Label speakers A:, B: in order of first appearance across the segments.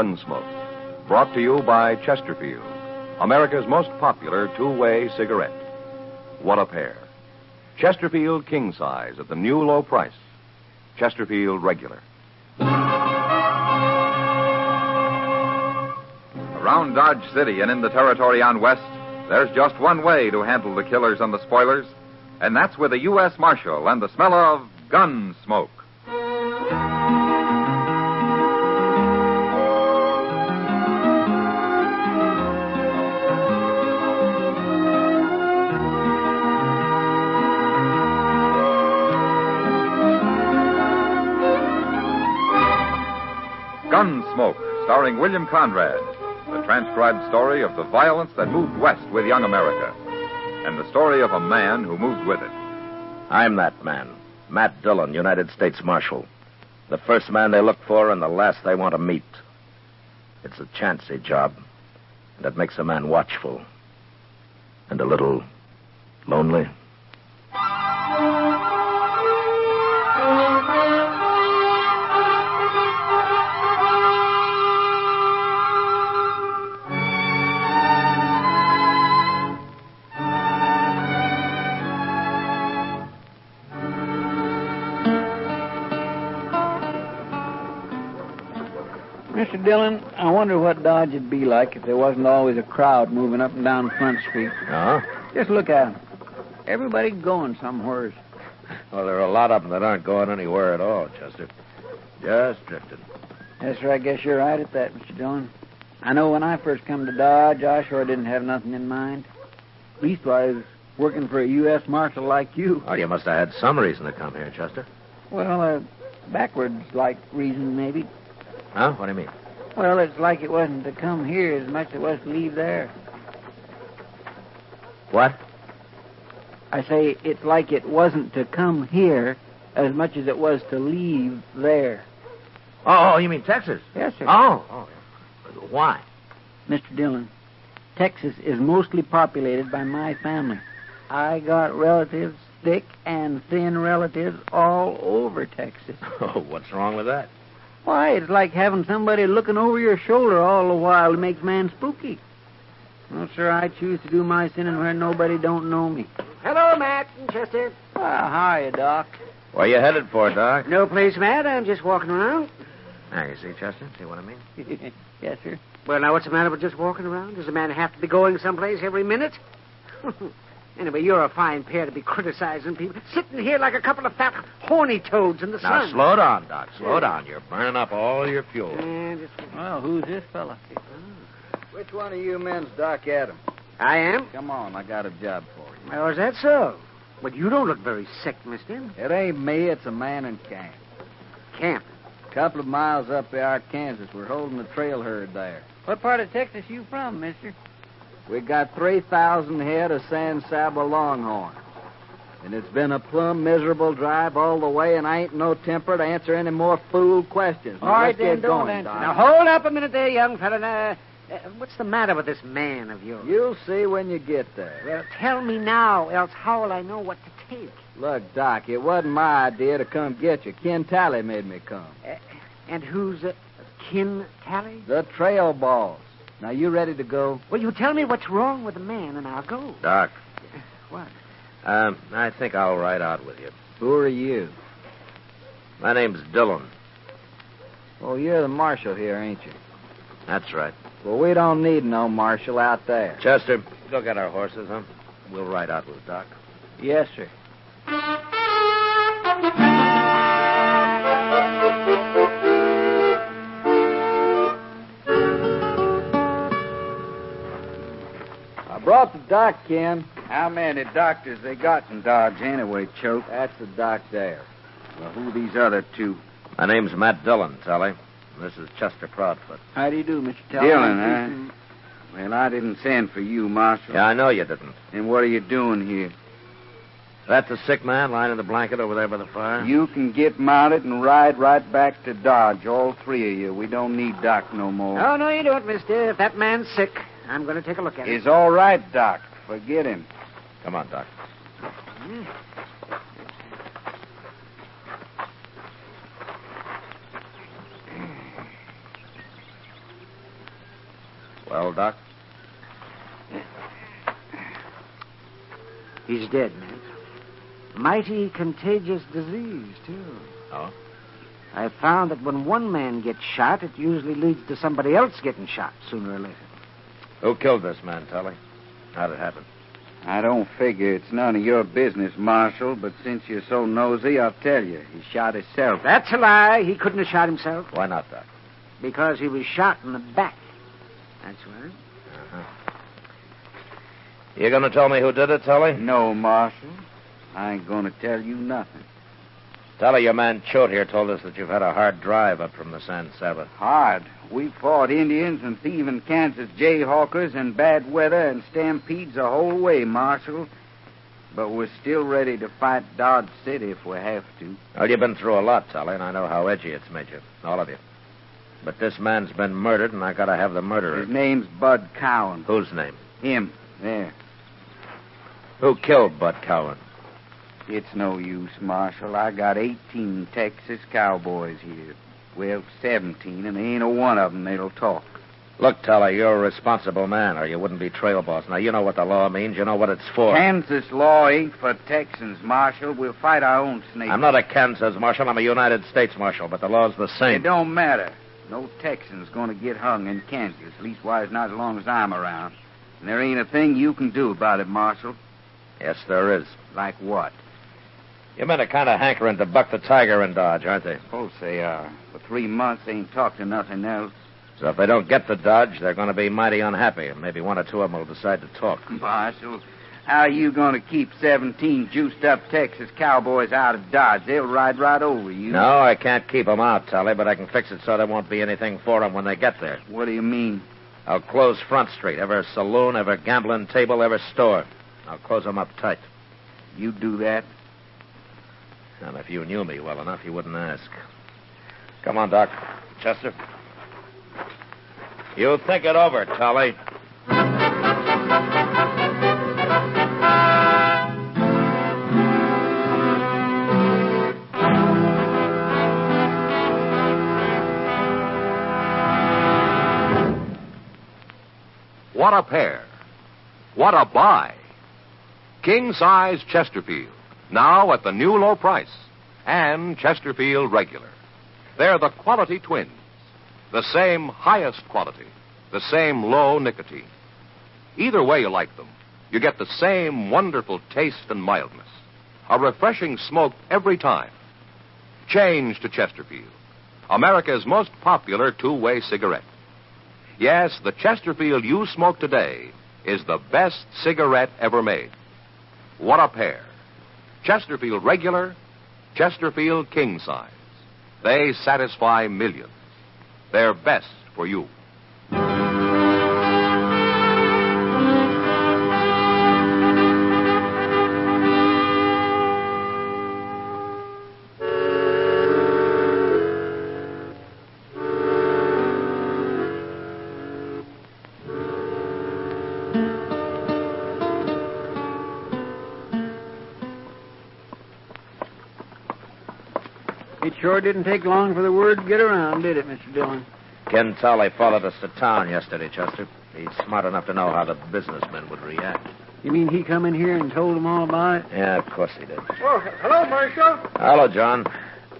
A: Gunsmoke, brought to you by Chesterfield, America's most popular two-way cigarette. What a pair. Chesterfield King Size at the new low price. Chesterfield Regular.
B: Around Dodge City and in the territory on West, there's just one way to handle the killers and the spoilers, and that's with a U.S. Marshal and the smell of Gunsmoke. Gunsmoke, starring William Conrad, the transcribed story of the violence that moved west with young America, and the story of a man who moved with it.
C: I'm that man, Matt Dillon, United States Marshal. The first man they look for and the last they want to meet. It's a chancy job, and it makes a man watchful and a little lonely.
D: Mr. Dillon, I wonder what Dodge would be like if there wasn't always a crowd moving up and down Front Street.
C: Oh?
D: Just look at them. Everybody going somewheres.
C: Well, there are a lot of them that aren't going anywhere at all, Chester. Just drifting.
D: Yes, sir, I guess you're right at that, Mr. Dillon. I know when I first come to Dodge, I sure didn't have nothing in mind. Leastwise, working for a U.S. Marshal like you.
C: Oh, you must have had some reason to come here, Chester.
D: Well, backwards-like reason, maybe.
C: Huh? What do you mean?
D: Well, it's like it wasn't to come here as much as it was to leave there.
C: What?
D: I say it's like it wasn't to come here as much as it was to leave there.
C: Oh, you mean Texas?
D: Yes, sir.
C: Oh. Why?
D: Mr. Dillon, Texas is mostly populated by my family. I got relatives, thick and thin relatives, all over Texas.
C: Oh, what's wrong with that?
D: Why, it's like having somebody looking over your shoulder all the while. It makes man spooky. Well, sir, I choose to do my sinning where nobody don't know me.
E: Hello, Matt and Chester.
D: How are you, Doc?
C: Where you headed for, Doc?
E: No place, Matt. I'm just walking around.
C: Now, you see, Chester? See what I mean?
D: Yes, sir.
E: Well, now, what's the matter with just walking around? Does a man have to be going someplace every minute? Anyway, you're a fine pair to be criticizing people. Sitting here like a couple of fat, horny toads in the sun.
C: Now, slow down, Doc. Slow down. You're burning up all your fuel.
D: Well, who's this fella?
F: Which one of you men's Doc Adams?
E: I am?
F: Come on, I got a job for you.
E: Well, is that so? But you don't look very sick, mister.
F: It ain't me, it's a man in camp.
E: Camp?
F: A couple of miles up the Arkansas. We're holding a trail herd there.
D: What part of Texas you from, mister?
F: We got 3,000 head of San Saba Longhorn. And it's been a plumb miserable drive all the way, and I ain't no temper to answer any more fool questions.
D: All right,
F: let's
D: then,
F: get
D: don't
F: going,
D: answer.
F: Doc.
E: Now, hold up a minute there, young fella. Now, what's the matter with this man of yours?
F: You'll see when you get there.
E: Well, tell me now, else how will I know what to take?
F: Look, Doc, it wasn't my idea to come get you. Ken Talley made me come.
E: And who's Kin Tally?
F: The trail boss. Now, you ready to go?
E: Well, you tell me what's wrong with the man, and I'll go.
C: Doc.
E: What?
C: I think I'll ride out with you.
F: Who are you?
C: My name's Dillon.
F: Oh, you're the marshal here, ain't you?
C: That's right.
F: Well, we don't need no marshal out there.
C: Chester, go get our horses, huh? We'll ride out with Doc.
D: Yes, sir.
F: Brought the doc, Ken.
G: How many doctors they got in Dodge anyway, Choke?
F: That's the doc there.
G: Well, who these other two?
C: My name's Matt Dillon, Tally. This is Chester Proudfoot.
D: How do you do, Mr. Talley?
G: Dillon, huh? Well, I didn't send for you, Marshal.
C: Yeah, I know you didn't.
G: Then what are you doing here?
C: That's a sick man lying in the blanket over there by the fire?
G: You can get mounted and ride right back to Dodge, all three of you. We don't need Doc no more.
E: Oh, no, you don't, mister. If that man's sick, I'm going to take a look at him.
G: It's all right, Doc. Forget him.
C: Come on, Doc. Well, Doc?
E: He's dead, man. Mighty contagious disease, too.
C: Oh?
E: I found that when one man gets shot, it usually leads to somebody else getting shot sooner or later.
C: Who killed this man, Tully? How'd it happen?
G: I don't figure it's none of your business, Marshal, but since you're so nosy, I'll tell you. He shot himself.
E: That's a lie. He couldn't have shot himself.
C: Why not, Doc?
E: Because he was shot in the back. That's right.
C: Uh-huh. You gonna tell me who did it, Tully?
G: No, Marshal. I ain't gonna tell you nothing.
C: Tully, your man Choate here told us that you've had a hard drive up from the San Saba.
G: Hard. We fought Indians and thieving Kansas jayhawkers and bad weather and stampedes the whole way, Marshal. But we're still ready to fight Dodge City if we have to.
C: Well, you've been through a lot, Tully, and I know how edgy it's made you. All of you. But this man's been murdered, and I gotta have the murderer.
G: His name's Bud Cowan.
C: Whose name?
G: Him. There.
C: Who killed Bud Cowan?
G: It's no use, Marshal. I got 18 Texas Cowboys here. Well, 17, and there ain't a one of them that'll talk.
C: Look, Tully, you're a responsible man, or you wouldn't be trail boss. Now, you know what the law means. You know what it's for.
G: Kansas law ain't for Texans, Marshal. We'll fight our own snakes.
C: I'm not a Kansas marshal. I'm a United States marshal, but the law's the same.
G: It don't matter. No Texan's going to get hung in Kansas, leastwise not as long as I'm around. And there ain't a thing you can do about it, Marshal.
C: Yes, there is.
G: Like what?
C: Your men are kind of hankering to buck the tiger in Dodge, aren't they?
G: Of course they are. For 3 months, they ain't talked to nothing else.
C: So if they don't get the Dodge, they're going to be mighty unhappy, and maybe one or two of them will decide to talk.
G: Marshal, how are you going to keep 17 juiced-up Texas Cowboys out of Dodge? They'll ride right over you.
C: No, I can't keep them out, Tully, but I can fix it so there won't be anything for them when they get there.
G: What do you mean?
C: I'll close Front Street, every saloon, every gambling table, every store. I'll close them up tight.
G: You do that?
C: And if you knew me well enough, you wouldn't ask. Come on, Doc. Chester. You think it over, Tully.
A: What a pair. What a buy. King-size Chesterfield, now at the new low price, and Chesterfield Regular. They're the quality twins. The same highest quality, the same low nicotine. Either way you like them, you get the same wonderful taste and mildness. A refreshing smoke every time. Change to Chesterfield, America's most popular two-way cigarette. Yes, the Chesterfield you smoke today is the best cigarette ever made. What a pair. Chesterfield Regular, Chesterfield King Size. They satisfy millions. They're best for you.
D: It sure didn't take long for the word to get around, did it, Mr. Dillon?
C: Ken Tully followed us to town yesterday, Chester. He's smart enough to know how the businessmen would react.
D: You mean he come in here and told them all about it?
C: Yeah, of course he did.
E: Oh, hello, Marshal.
C: Hello, John.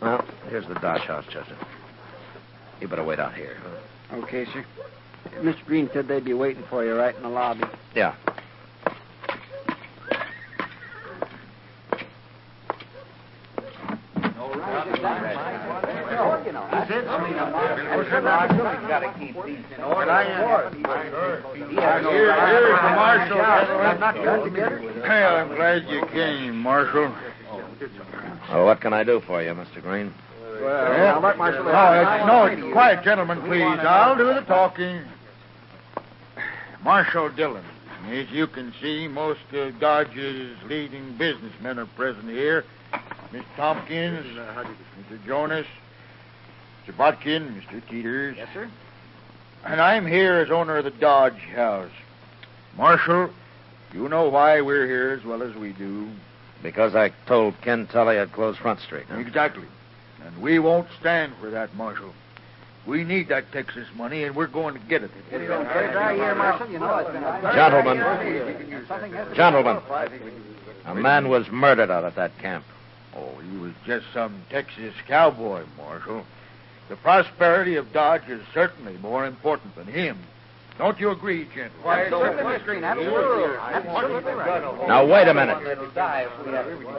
C: Well, here's the Dodge house, Chester. You better wait out here.
D: Okay, sir. Mr. Green said they'd be waiting for you right in the lobby.
C: Yeah.
H: I'm glad you came, Marshal.
C: Well, what can I do for you, Mr. Green?
H: No, quiet, gentlemen, please. I'll do the talking. Marshal Dillon. As you can see, most of Dodge's leading businessmen are present here. Mr. Tompkins, Mr. Jonas, Mr. Botkin, Mr. Teeters.
E: Yes, sir.
H: And I'm here as owner of the Dodge House. Marshal, you know why we're here as well as we do.
C: Because I told Ken Tully I'd close Front Street. Huh?
H: Exactly. And we won't stand for that, Marshal. We need that Texas money, and we're going to get it.
C: Gentlemen, a man was murdered out at that camp.
H: Oh, he was just some Texas cowboy, Marshal. The prosperity of Dodge is certainly more important than him. Don't you agree, gentlemen?
C: Now, wait a minute.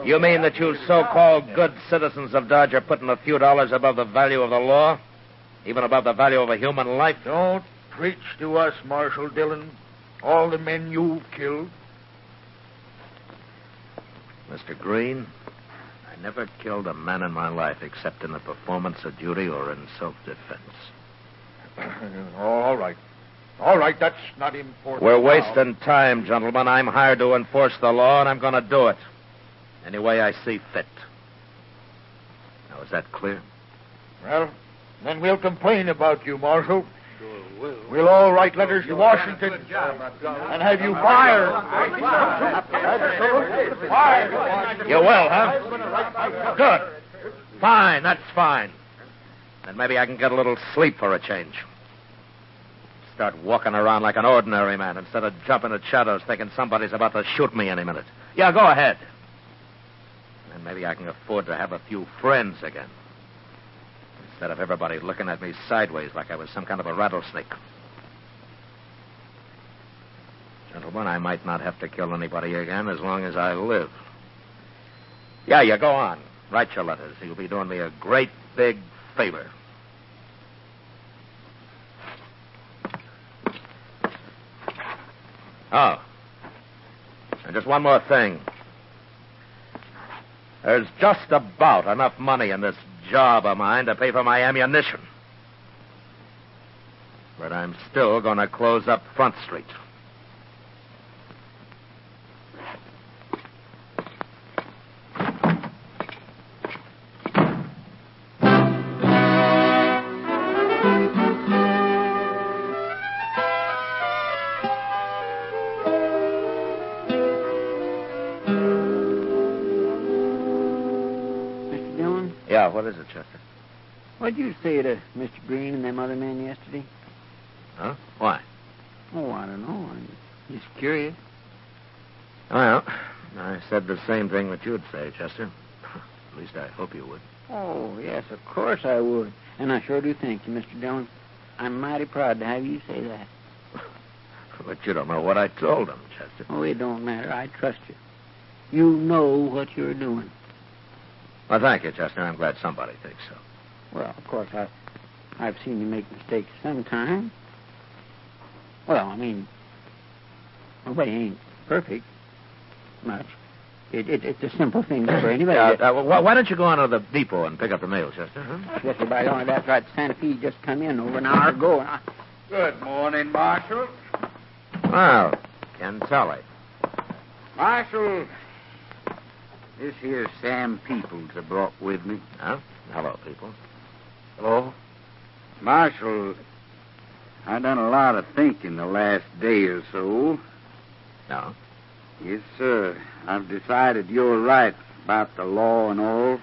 C: You mean that you so-called good citizens of Dodge are putting a few dollars above the value of the law? Even above the value of a human life?
H: Don't preach to us, Marshal Dillon. All the men you've killed.
C: Mr. Green, I never killed a man in my life except in the performance of duty or in self-defense.
H: All right. All right, that's not important.
C: We're wasting time, gentlemen. I'm hired to enforce the law, and I'm going to do it any way I see fit. Now, is that clear?
H: Well, then we'll complain about you, Marshal. We'll all write letters to Washington and have you fired.
C: You will, huh? Good. Fine, that's fine. Then maybe I can get a little sleep for a change. Start walking around like an ordinary man instead of jumping at shadows thinking somebody's about to shoot me any minute. Yeah, go ahead. And maybe I can afford to have a few friends again. Instead of everybody looking at me sideways like I was some kind of a rattlesnake. Gentlemen, I might not have to kill anybody again as long as I live. Yeah, you go on. Write your letters. You'll be doing me a great big favor. Oh. And just one more thing. There's just about enough money in this job of mine to pay for my ammunition. But I'm still going to close up Front Street. Yeah, what is it, Chester?
D: What'd you say to Mr. Green and them other men yesterday?
C: Huh? Why?
D: Oh, I don't know. I'm just curious.
C: Well, I said the same thing that you'd say, Chester. At least I hope you would.
D: Oh, yes, of course I would. And I sure do thank you, Mr. Dillon. I'm mighty proud to have you say that.
C: But you don't know what I told them, Chester.
D: Oh, it don't matter. I trust you. You know what you're doing.
C: Well, thank you, Chester. I'm glad somebody thinks so.
D: Well, of course, I've seen you make mistakes sometime. Well, I mean, nobody ain't perfect much. It's a simple thing for anybody.
C: Why don't you go on to the depot and pick up the mail, Chester? Huh?
D: Yes, sir, by only that's right. Santa Fe just come in over an hour ago.
G: Good morning, Marshal.
C: Well, Ken Tully.
G: Marshal, this here Sam Peoples I brought with me.
C: Huh? Hello, Peoples.
G: Hello? Marshal, I done a lot of thinking the last day or so.
C: No?
G: Yes, sir. I've decided you're right about the law and all.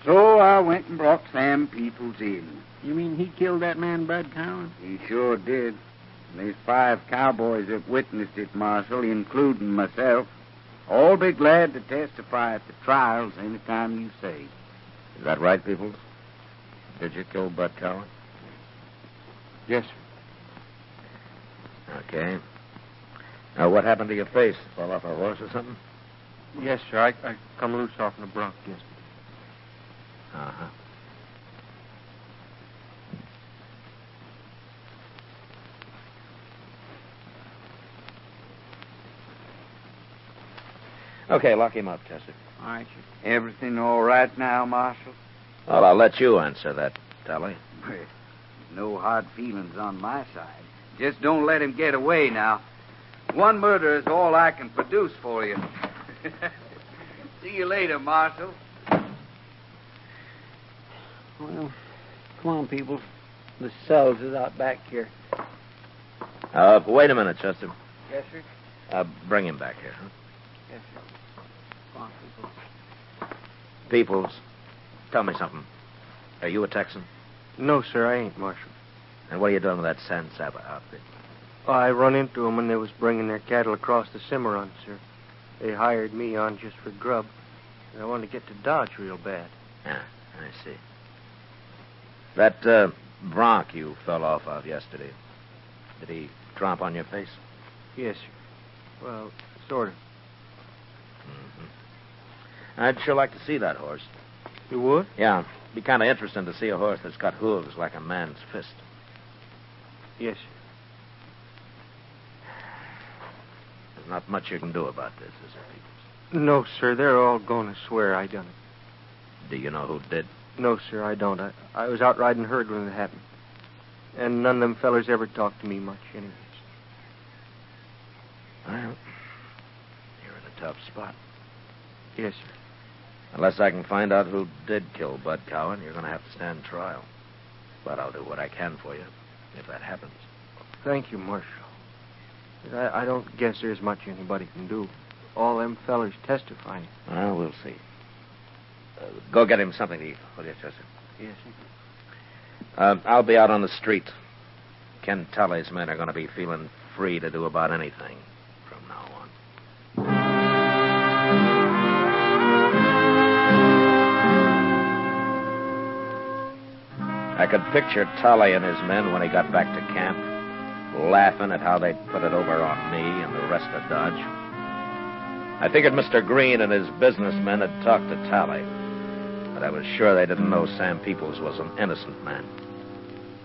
G: So I went and brought Sam Peoples in.
D: You mean he killed that man, Bud Cowan?
G: He sure did. There's 5 cowboys that witnessed it, Marshal, including myself. All be glad to testify at the trials any time you say.
C: Is that right, Peoples? Did you kill Bud Cowan?
I: Yes, sir.
C: Okay. Now, what happened to your face? Fall off a horse or something?
I: Yes, sir. I come loose off in the bronc yesterday.
C: Uh-huh. Okay, lock him up, Chester.
D: All right, sir.
G: Everything all right now, Marshal?
C: Well, I'll let you answer that, Tully.
G: Well, no hard feelings on my side. Just don't let him get away now. One murder is all I can produce for you. See you later, Marshal.
D: Well, come on, people. The cells is out back here.
C: Wait a minute, Chester.
D: Yes, sir.
C: Bring him back here, huh?
D: Yes, sir. Come on, people.
C: Peoples, tell me something. Are you a Texan?
I: No, sir, I ain't, Marshal.
C: And what are you doing with that San Saba outfit?
I: Oh, I run into them when they was bringing their cattle across the Cimarron, sir. They hired me on just for grub. And I wanted to get to Dodge real bad.
C: Yeah, I see. That bronc you fell off of yesterday, did he tromp on your face?
I: Yes, sir. Well, sort of.
C: Mm-hmm. I'd sure like to see that horse.
I: You would?
C: Yeah. Be kind of interesting to see a horse that's got hooves like a man's fist.
I: Yes, sir.
C: There's not much you can do about this, is there, Peoples?
I: No, sir. They're all going to swear I done it.
C: Do you know who did?
I: No, sir, I don't. I was out riding herd when it happened. And none of them fellers ever talked to me much, anyways.
C: Well, you're in a tough spot.
I: Yes, sir.
C: Unless I can find out who did kill Bud Cowan, you're going to have to stand trial. But I'll do what I can for you, if that happens.
I: Thank you, Marshal. But I don't guess there's much anybody can do. All them fellers testifying.
C: Well, we'll see. Go get him something to eat, will you, Chester?
I: Yes, sir.
C: I'll be out on the street. Ken Tully's men are going to be feeling free to do about anything from now on. I could picture Tully and his men when he got back to camp, laughing at how they'd put it over on me and the rest of Dodge. I figured Mr. Green and his businessmen had talked to Tully, but I was sure they didn't know Sam Peoples was an innocent man.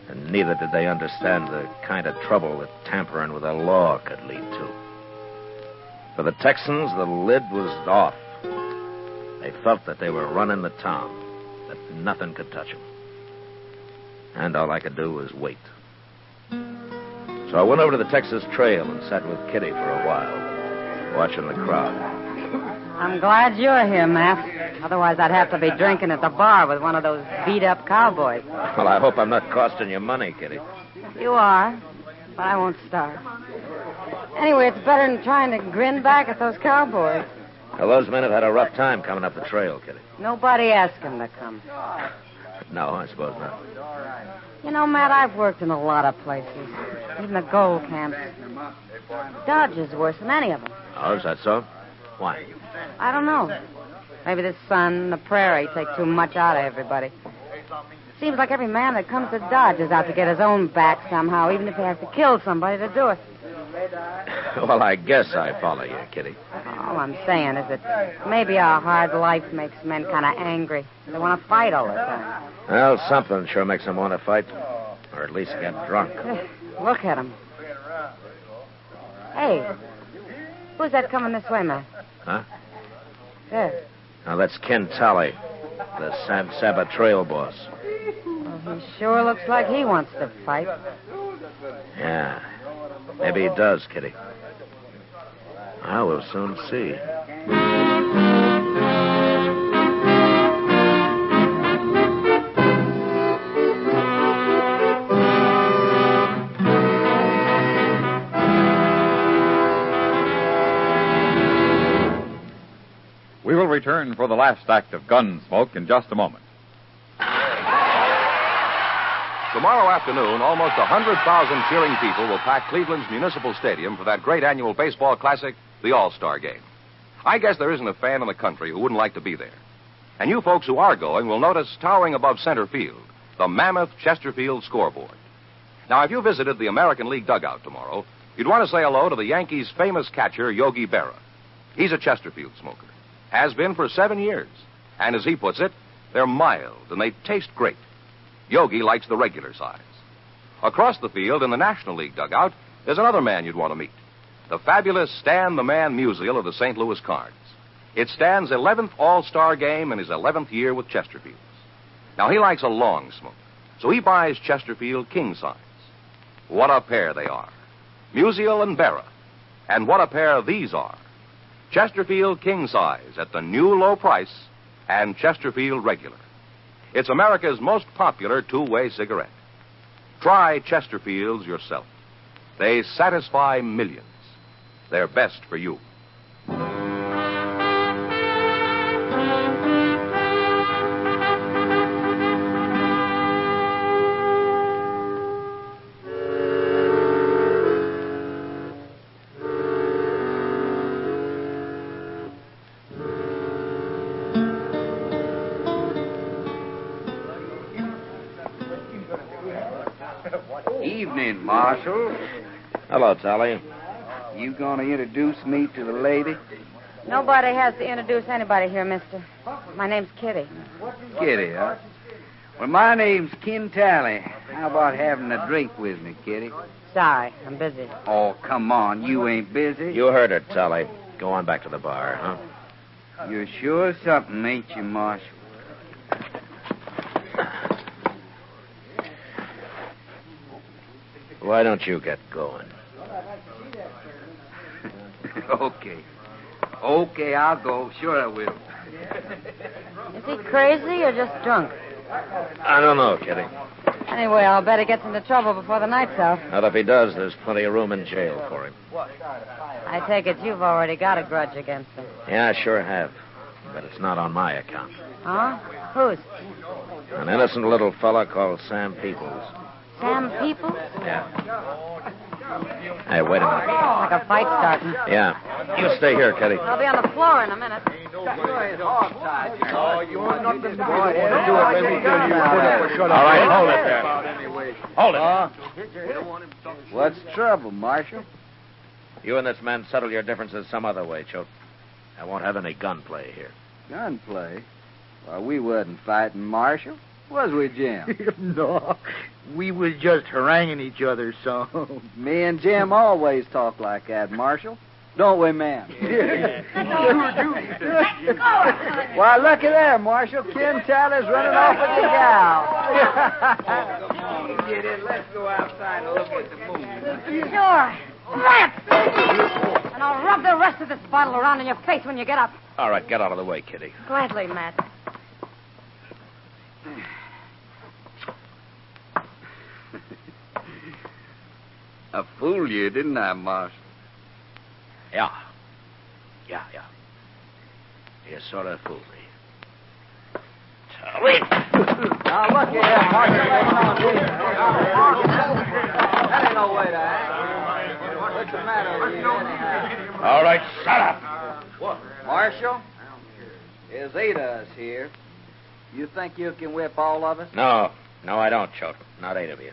C: And neither did they understand the kind of trouble that tampering with the law could lead to. For the Texans, the lid was off. They felt that they were running the town, that nothing could touch them. And all I could do was wait. So I went over to the Texas Trail and sat with Kitty for a while, watching the crowd.
J: I'm glad you're here, Matt. Otherwise, I'd have to be drinking at the bar with one of those beat-up cowboys.
C: Well, I hope I'm not costing you money, Kitty.
J: You are, but I won't starve. Anyway, it's better than trying to grin back at those cowboys.
C: Well, those men have had a rough time coming up the trail, Kitty.
J: Nobody asked them to come.
C: No, I suppose not.
J: You know, Matt, I've worked in a lot of places, even the gold camps. Dodge is worse than any of them.
C: Oh, is that so? Why?
J: I don't know. Maybe the sun and the prairie take too much out of everybody. Seems like every man that comes to Dodge is out to get his own back somehow, even if he has to kill somebody to do it.
C: Well, I guess I follow you, Kitty.
J: All I'm saying is that maybe our hard life makes men kind of angry. They want to fight all the time.
C: Well, something sure makes them want to fight. Or at least get drunk.
J: Look at them. Hey, who's that coming this way, Matt?
C: Huh?
J: There.
C: Now, that's Ken Tully, the San Saba trail boss.
J: Well, he sure looks like he wants to fight.
C: Yeah. Maybe he does, Kitty. I will soon see.
B: We will return for the last act of Gunsmoke in just a moment.
A: Tomorrow afternoon, almost 100,000 cheering people will pack Cleveland's Municipal Stadium for that great annual baseball classic, the All-Star Game. I guess there isn't a fan in the country who wouldn't like to be there. And you folks who are going will notice towering above center field, the mammoth Chesterfield scoreboard. Now, if you visited the American League dugout tomorrow, you'd want to say hello to the Yankees' famous catcher, Yogi Berra. He's a Chesterfield smoker. Has been for 7 years. And as he puts it, they're mild and they taste great. Yogi likes the regular size. Across the field in the National League dugout, there's another man you'd want to meet. The fabulous Stan the Man Musial of the St. Louis Cards. It's Stan's 11th All-Star game in his 11th year with Chesterfields. Now, he likes a long smoke, so he buys Chesterfield king size. What a pair they are. Musial and Berra. And what a pair these are. Chesterfield king size at the new low price and Chesterfield regular. It's America's most popular two-way cigarette. Try Chesterfields yourself. They satisfy millions. They're best for you.
G: Evening, Marshal.
C: Hello, Tally.
G: You gonna introduce me to the lady?
J: Nobody has to introduce anybody here, mister. My name's Kitty.
G: Kitty, huh? Well, my name's Ken Tally. How about having a drink with me, Kitty?
J: Sorry, I'm busy.
G: Oh, come on. You ain't busy.
C: You heard her, Tally. Go on back to the bar, huh?
G: You're sure something, ain't you, Marshal?
C: Why don't you get going?
G: Okay, I'll go. Sure I will.
J: Is he crazy or just drunk?
C: I don't know, Kitty.
J: Anyway, I'll bet he gets into trouble before the night's out.
C: Not if he does, there's plenty of room in jail for him.
J: I take it you've already got a grudge against him.
C: Yeah, I sure have. But it's not on my account.
J: Huh? Whose?
C: An innocent little fella called Sam Peoples.
J: Sam Peoples?
C: Yeah. Hey, wait a minute.
J: Like a fight starting.
C: Yeah. You stay here, Kitty.
J: I'll be on the floor in a minute.
C: All right, hold it there. Hold it.
F: What's the trouble, Marshal?
C: You and this man settle your differences some other way, Choate. I won't have any gunplay here.
F: Gunplay? Why, we wasn't fighting, Marshal. Was we, Jim?
H: No, we was just haranguing each other, so.
F: Me and Jim always talk like that, Marshal. Don't we, ma'am? Why, looky there, Marshal. Ken Tyler's running off with the gal.
G: Get in. Let's go outside and look at the moon.
J: Sure. Rats! And I'll rub the rest of this bottle around in your face when you get up.
C: All right, get out of the way, Kitty.
J: Gladly, Matt.
G: I fooled you, didn't I, Marshal?
C: Yeah. You sort of fooled me. Tally.
F: Now, look here, Marshal. That ain't no way to act. What's the matter with you, anyhow?
C: All right, shut up.
F: Marshal, there's 8 of us here. You think you can whip all of us?
C: No, I don't, Choate. Not 8 of you.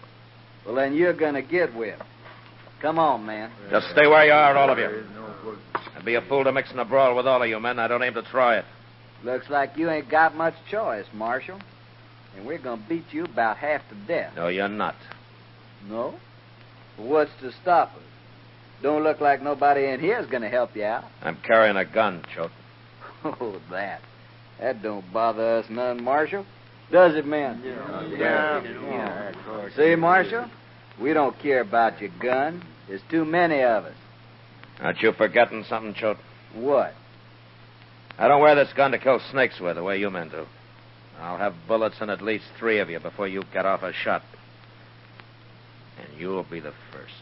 F: Well, then you're going to get whipped. Come on, man.
C: Just stay where you are, all of you. I'd be a fool to mix in a brawl with all of you men. I don't aim to try it.
F: Looks like you ain't got much choice, Marshal. And we're going to beat you about half to death.
C: No, you're not.
F: No? Well, what's to stop us? Don't look like nobody in here is going to help you out.
C: I'm carrying a gun, Choate.
F: Oh, that. That don't bother us none, Marshal. Does it, man? Yeah. See, Marshal? We don't care about your gun. There's too many of us.
C: Aren't you forgetting something, Choate?
F: What?
C: I don't wear this gun to kill snakes with the way you men do. I'll have bullets in at least 3 of you before you get off a shot. And you'll be the first.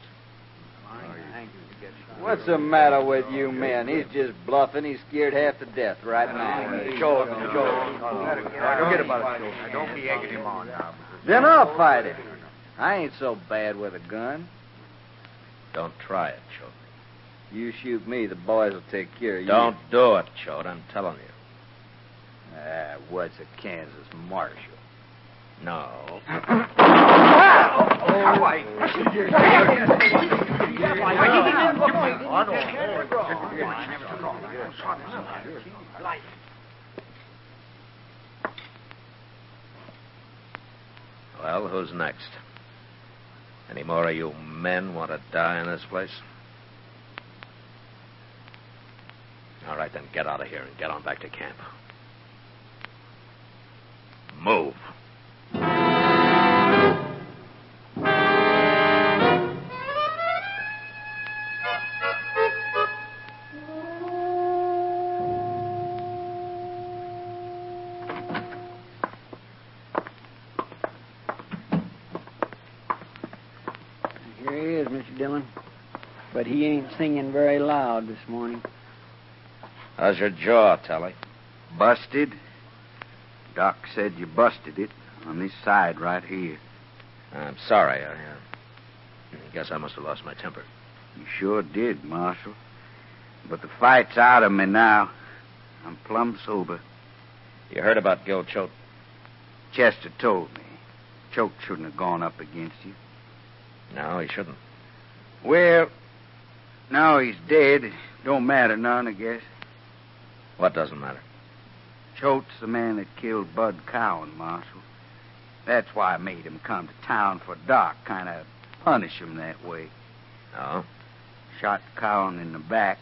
F: What's the matter with you men? He's just bluffing. He's scared half to death right now.
H: Forget about it. Don't be egging him on now.
F: Then I'll fight him. I ain't so bad with a gun.
C: Don't try it, Choate.
F: You shoot me, the boys will take care of you.
C: Don't do it, Choate. I'm telling you.
F: What's a Kansas Marshal?
C: No. Well, who's next? Any more of you men want to die in this place? All right, then get out of here and get on back to camp. Move.
D: Here he is, Mr. Dillon. But he ain't singing very loud this morning.
C: How's your jaw, Tally?
G: Busted? Doc said you busted it on this side right here.
C: I'm sorry. I guess I must have lost my temper.
G: You sure did, Marshal. But the fight's out of me now. I'm plumb sober.
C: You heard about Gil Choate?
G: Chester told me. Choate shouldn't have gone up against you.
C: No, he shouldn't.
G: Well, now he's dead. It don't matter none, I guess.
C: What doesn't matter?
G: Choate's the man that killed Bud Cowan, Marshal. That's why I made him come to town for Doc, kind of punish him that way.
C: No?
G: Shot Cowan in the back.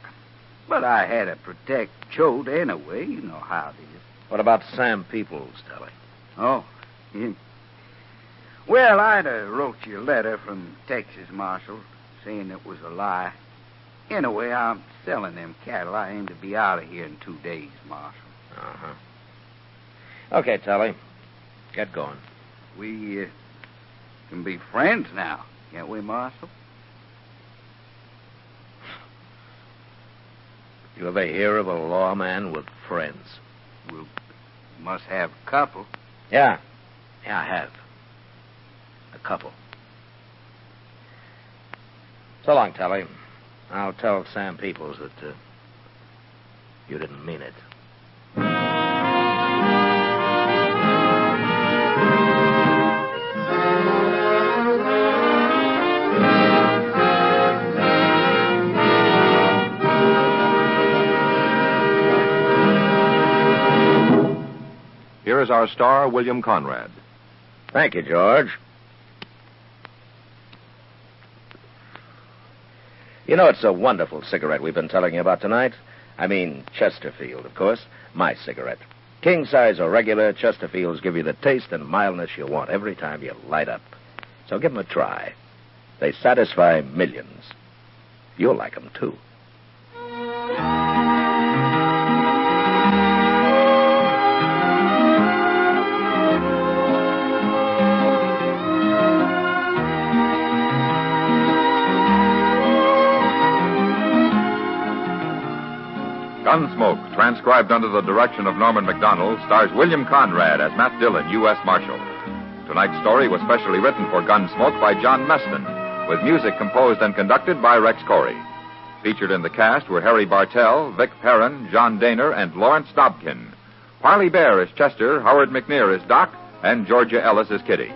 G: But I had to protect Choate anyway. You know how it is.
C: What about Sam Peoples, Telly?
G: Oh, him. Well, I'd wrote you a letter from Texas, Marshal, saying it was a lie. Anyway, I'm selling them cattle. I aim to be out of here in 2 days, Marshal.
C: Uh-huh. Okay, Telly. Get going.
G: We can be friends now, can't we, Marshal?
C: You ever hear of a lawman with friends?
G: We must have a couple.
C: Yeah. Yeah, I have. A couple. So long, Telly. I'll tell Sam Peoples that you didn't mean it.
A: Here is our star, William Conrad.
C: Thank you, George. You know, it's a wonderful cigarette we've been telling you about tonight. I mean, Chesterfield, of course. My cigarette. King size or regular, Chesterfields give you the taste and mildness you want every time you light up. So give them a try. They satisfy millions. You'll like them, too.
B: Gunsmoke, transcribed under the direction of Norman Macdonald, stars William Conrad as Matt Dillon, U.S. Marshal. Tonight's story was specially written for Gunsmoke by John Meston, with music composed and conducted by Rex Corey. Featured in the cast were Harry Bartell, Vic Perrin, John Daner, and Lawrence Dobkin. Parley Bear is Chester, Howard McNear is Doc, and Georgia Ellis is Kitty.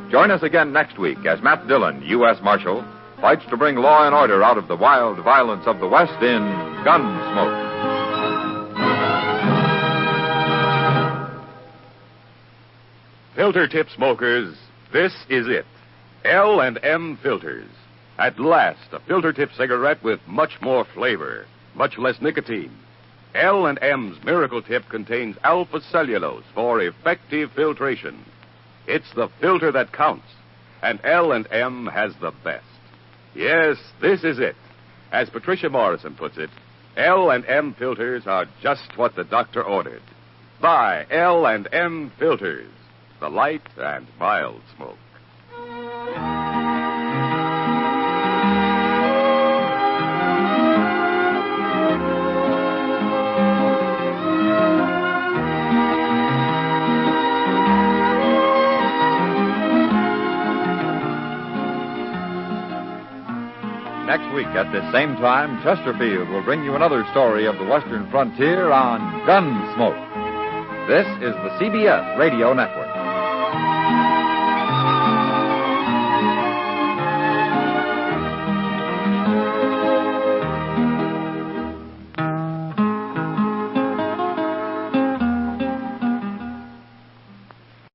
B: Join us again next week as Matt Dillon, U.S. Marshal, fights to bring law and order out of the wild violence of the West in Gunsmoke.
K: Filter tip smokers, this is it. L&M Filters. At last, a filter tip cigarette with much more flavor, much less nicotine. L&M's Miracle Tip contains alpha cellulose for effective filtration. It's the filter that counts, and L&M has the best. Yes, this is it. As Patricia Morrison puts it, L&M filters are just what the doctor ordered. Buy L&M Filters, the light and mild smoke.
B: Next week at this same time, Chesterfield will bring you another story of the Western frontier on Gunsmoke. This is the CBS Radio Network.